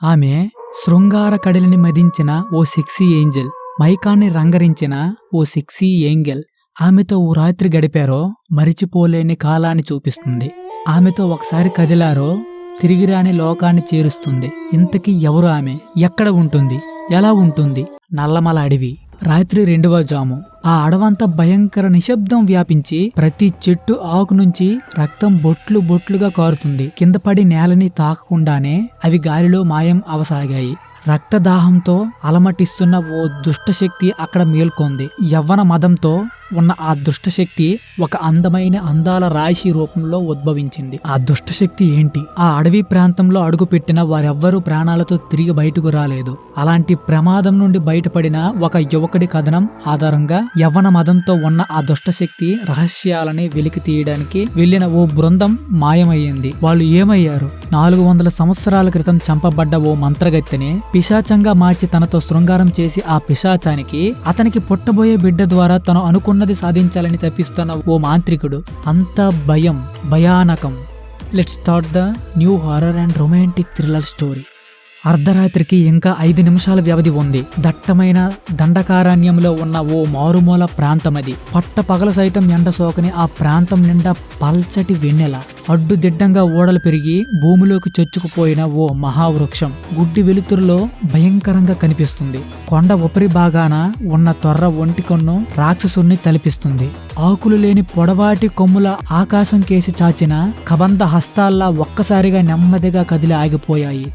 ఆమె శృంగార కడలిని మదించిన ఓ sexy Angel, మైకాన్ని రంగరించిన ఓ sexy angle. ఆమెతో ఓ రాత్రి గడిపారో మరిచిపోలేని కాలాన్ని చూపిస్తుంది. ఆమెతో ఒకసారి కదిలారో తిరిగిరాని లోకాన్ని చేరుస్తుంది. ఇంతకీ ఎవరు ఆమె? ఎక్కడ ఉంటుంది? ఎలా ఉంటుంది? నల్లమల అడవి. రాత్రి 2వ జాము. ఆ అడవంతా భయంకర నిశ్శబ్దం వ్యాపించి ప్రతి చెట్టు ఆకు నుంచి రక్తం బొట్లు బొట్లుగా కారుతుంది. కింద పడి నేలని తాకకుండానే అవి గాలిలో మాయం అవసాగాయి. రక్తదాహంతో అలమటిస్తున్న ఓ దుష్టశక్తి అక్కడ మేల్కొంది. యవ్వన మదంతో ఉన్న ఆ దుష్టశక్తి ఒక అందమైన అందాల రాశి రూపంలో ఉద్భవించింది. ఆ దుష్టశక్తి ఏంటి? ఆ అడవి ప్రాంతంలో అడుగుపెట్టిన వారెవ్వరూ ప్రాణాలతో తిరిగి బయటకు రాలేదు. అలాంటి ప్రమాదం నుండి బయటపడిన ఒక యువకుడి కథనం ఆధారంగా యవ్వన మదంతో ఉన్న ఆ దుష్టశక్తి రహస్యాలని వెలికి తీయడానికి వెళ్లిన ఓ బృందం మాయమయ్యింది. వాళ్ళు ఏమయ్యారు? 400 సంవత్సరాల క్రితం చంపబడ్డ ఓ మంత్రగత్తెని పిశాచంగా మార్చి తనతో శృంగారం చేసి ఆ పిశాచానికి అతనికి పుట్టబోయే బిడ్డ ద్వారా తను అనుకున్నది సాధించాలని తప్పిస్తున్న ఓ మాంత్రికుడు. అంత భయానకం. Let's start the new horror and romantic thriller story. అర్ధరాత్రికి ఇంకా 5 నిమిషాల వ్యవధి ఉంది. దట్టమైన దండకారణ్యంలో ఉన్న ఓ మారుమూల ప్రాంతమది. పట్ట పగల సైతం ఎండ సోకని ఆ ప్రాంతం నిండా పల్చటి వెన్నెల. అడ్డుదిడ్డంగా ఓడలు పెరిగి భూమిలోకి చొచ్చుకుపోయిన ఓ మహావృక్షం గుడ్డి వెలుతురులో భయంకరంగా కనిపిస్తుంది. కొండ ఉపరి భాగాన ఉన్న తొర్ర ఒంటికొన్ను రాక్షసుణ్ణి తలపిస్తుంది. ఆకులు లేని పొడవాటి కొమ్ముల ఆకాశం కేసి చాచిన కబంధ హస్తాల్లా ఒక్కసారిగా నెమ్మదిగా కదిలి ఆగిపోయాయి.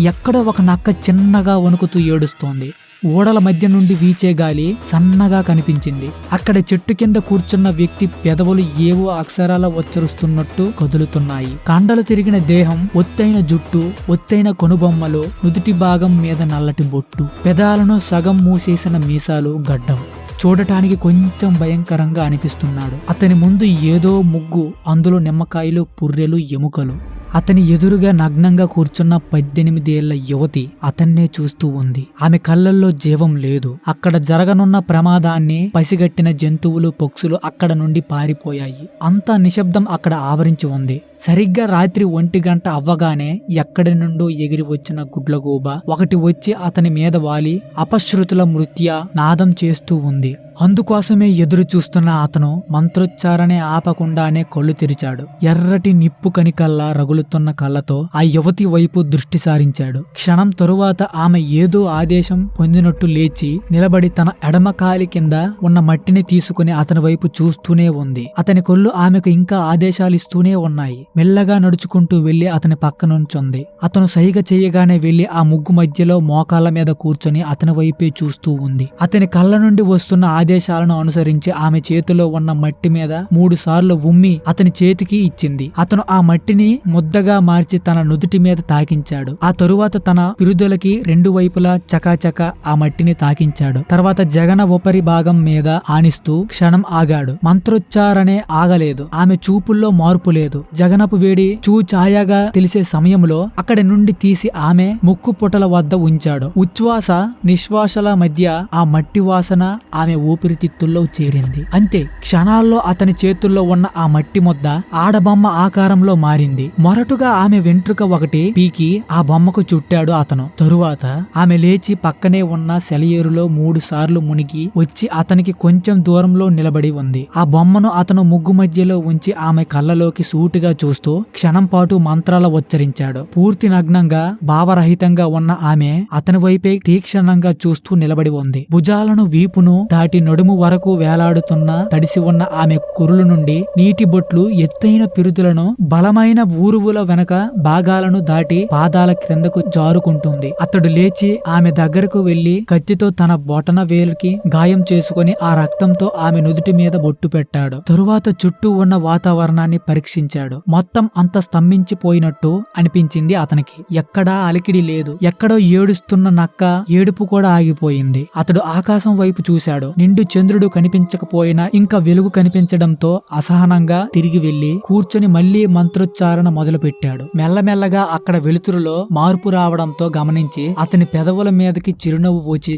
ఎక్కడో ఒక నక్క చిన్నగా వణుకుతూ ఏడుస్తోంది. ఓడల మధ్య నుండి వీచే గాలి సన్నగా కనిపించింది. అక్కడ చెట్టు కింద కూర్చున్న వ్యక్తి పెదవులు ఏవో అక్షరాల ఉచ్చరిస్తున్నట్టు కదులుతున్నాయి. కండలు తిరిగిన దేహం, ఒత్తైన జుట్టు, ఒత్తైన కొనుబొమ్మలు, నుదుటి భాగం మీద నల్లటి బొట్టు, పెదాలను సగం మూసేసిన మీసాలు, గడ్డం. చూడటానికి కొంచెం భయంకరంగా అనిపిస్తున్నాడు. అతని ముందు ఏదో ముగ్గు, అందులో నిమ్మకాయలు, పుర్రెలు, ఎముకలు. అతని ఎదురుగా నగ్నంగా కూర్చున్న 18 ఏళ్ల యువతి అతన్నే చూస్తూ ఉంది. ఆమె కళ్ళల్లో జీవం లేదు. అక్కడ జరగనున్న ప్రమాదాన్ని పసిగట్టిన జంతువులు, పక్షులు అక్కడ నుండి పారిపోయాయి. అంతా నిశ్శబ్దం అక్కడ ఆవరించి ఉంది. సరిగ్గా రాత్రి 1 గంట అవ్వగానే ఎక్కడి నుండో ఎగిరి వచ్చిన గుడ్లగూబ ఒకటి వచ్చి అతని మీద వాలి అపశృతుల మృత్య నాదం చేస్తూ ఉంది. అందుకోసమే ఎదురు చూస్తున్న అతను మంత్రోచ్చారణే ఆపకుండానే కళ్ళు తెరిచాడు. ఎర్రటి నిప్పు కనికల్లా రగులుతున్న కళ్ళతో ఆ యువతి వైపు దృష్టి సారించాడు. క్షణం తరువాత ఆమె ఏదో ఆదేశం పొందినట్టు లేచి నిలబడి తన ఎడమ కాలి కింద ఉన్న మట్టిని తీసుకుని అతని వైపు చూస్తూనే ఉంది. అతని కళ్ళు ఆమెకు ఇంకా ఆదేశాలు ఇస్తూనే ఉన్నాయి. మెల్లగా నడుచుకుంటూ వెళ్లి అతని పక్క నుంచుంది. అతను సైగ చేయగానే వెళ్లి ఆ ముగ్గు మధ్యలో మోకాళ్ల మీద కూర్చొని అతని వైపే చూస్తూ ఉంది. అతని కళ్ళ నుండి వస్తున్న ఆదేశాలను అనుసరించి ఆమె చేతిలో ఉన్న మట్టి మీద 3 సార్లు ఉమ్మి అతని చేతికి ఇచ్చింది. అతను ఆ మట్టిని ముద్దగా మార్చి తన నుదుటి మీద తాకించాడు. ఆ తరువాత తన పిరుదలకి 2 వైపులా చకాచక ఆ మట్టిని తాకించాడు. తర్వాత జగన ఉపరి భాగం మీద ఆనిస్తూ క్షణం ఆగాడు. మంత్రోచ్చారణే ఆగలేదు. ఆమె చూపుల్లో మార్పు లేదు. జగనపు వేడి ఛాయగా తెలిసే సమయంలో అక్కడి నుండి తీసి ఆమె ముక్కు పుటల వద్ద ఉంచాడు. ఉచ్ఛ్వాస నిశ్వాసల మధ్య ఆ మట్టి వాసన ఆమె ఊపిరితిత్తుల్లో చేరింది. అంతే, క్షణాల్లో అతని చేతుల్లో ఉన్న ఆ మట్టి ముద్ద ఆడబొమ్మ ఆకారంలో మారింది. మొరటుగా ఆమె వెంట్రుక ఒకటి పీకి ఆ బొమ్మకు చుట్టాడు అతను. తరువాత ఆమె లేచి పక్కనే ఉన్న సెలయేరులో 3 సార్లు మునిగి వచ్చి అతనికి కొంచెం దూరంలో నిలబడి ఉంది. ఆ బొమ్మను అతను ముగ్గు మధ్యలో ఉంచి ఆమె కళ్ళలోకి సూటిగా చూస్తూ క్షణం పాటు మంత్రాల ఉచ్చరించాడు. పూర్తి నగ్నంగా భావరహితంగా ఉన్న ఆమె అతని వైపే తీక్షణంగా చూస్తూ నిలబడి ఉంది. భుజాలను, వీపును దాటి నడుము వరకు వేలాడుతున్న తడిసి ఉన్న ఆమె కురులు నుండి నీటి బొట్లు ఎత్తైన పిరుదులను బలమైన ఊరువుల వెనక భాగాలను దాటి పాదాల క్రిందకు జారుకుంటుంది. అతడు లేచి ఆమె దగ్గరకు వెళ్లి కత్తితో తన బొటన వేలుకి గాయం చేసుకుని ఆ రక్తంతో ఆమె నుదుటి మీద బొట్టు పెట్టాడు. తరువాత చుట్టూ ఉన్న వాతావరణాన్ని పరీక్షించాడు. మొత్తం అంత స్తంభించిపోయినట్టు అనిపించింది అతనికి. ఎక్కడా అలికిడి లేదు. ఎక్కడో ఏడుస్తున్న నక్క ఏడుపు కూడా ఆగిపోయింది. అతడు ఆకాశం వైపు చూశాడు. నిండు నిండు చంద్రుడు కనిపించకపోయినా ఇంకా వెలుగు కనిపించడంతో అసహనంగా తిరిగి వెళ్లి కూర్చొని మళ్లీ మంత్రోచ్చారణ మొదలుపెట్టాడు. మెల్లమెల్లగా అక్కడ వెలుతురులో మార్పు రావడంతో గమనించి అతని పెదవుల మీదకి చిరునవ్వు వచ్చి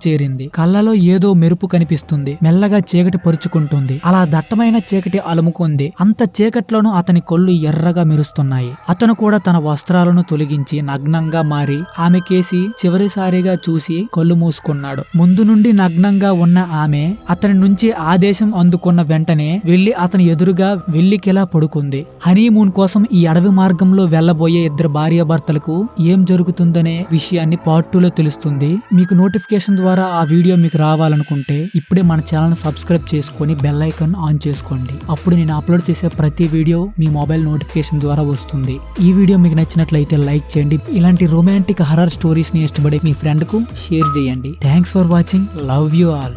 చేరింది. కళ్ళలో ఏదో మెరుపు కనిపిస్తుంది. మెల్లగా చీకటి పరుచుకుంటుంది. అలా దట్టమైన చీకటి అలుముకుంది. అంత చీకట్లోనూ అతని కళ్ళు ఎర్రగా మెరుస్తున్నాయి. అతను కూడా తన వస్త్రాలను తొలగించి నగ్నంగా మారి ఆమెకేసి చివరిసారిగా చూసి కళ్ళు మూసుకున్నాడు. ముందు నుండి నగ్నంగా ఉన్న ఆమె అతని నుంచి ఆదేశం అందుకున్న వెంటనే వెళ్లి అతని ఎదురుగా వెళ్లికిలా పడుకుంది. హనీమూన్ కోసం ఈ అడవి మార్గంలో వెళ్లబోయే ఇద్దరు భార్యాభర్తలకు ఏం జరుగుతుందనే విషయాన్ని పార్ట్ 2లో తెలుస్తుంది. మీకు నోటిఫికేషన్ ద్వారా ఆ వీడియో మీకు రావాలనుకుంటే ఇప్పుడే మన ఛానల్ సబ్స్క్రైబ్ చేసుకొని బెల్ ఐకాన్ ఆన్ చేసుకోండి. అప్పుడు నేను అప్లోడ్ చేసే ప్రతి వీడియో మీ మొబైల్ నోటిఫికేషన్ ద్వారా వస్తుంది. ఈ వీడియో మీకు నచ్చినట్లయితే లైక్ చేయండి. ఇలాంటి రొమాంటిక్ హర్రర్ స్టోరీస్ ని ఇష్టపడే మీ ఫ్రెండ్ కు షేర్ చేయండి. Thanks for watching. Love you all.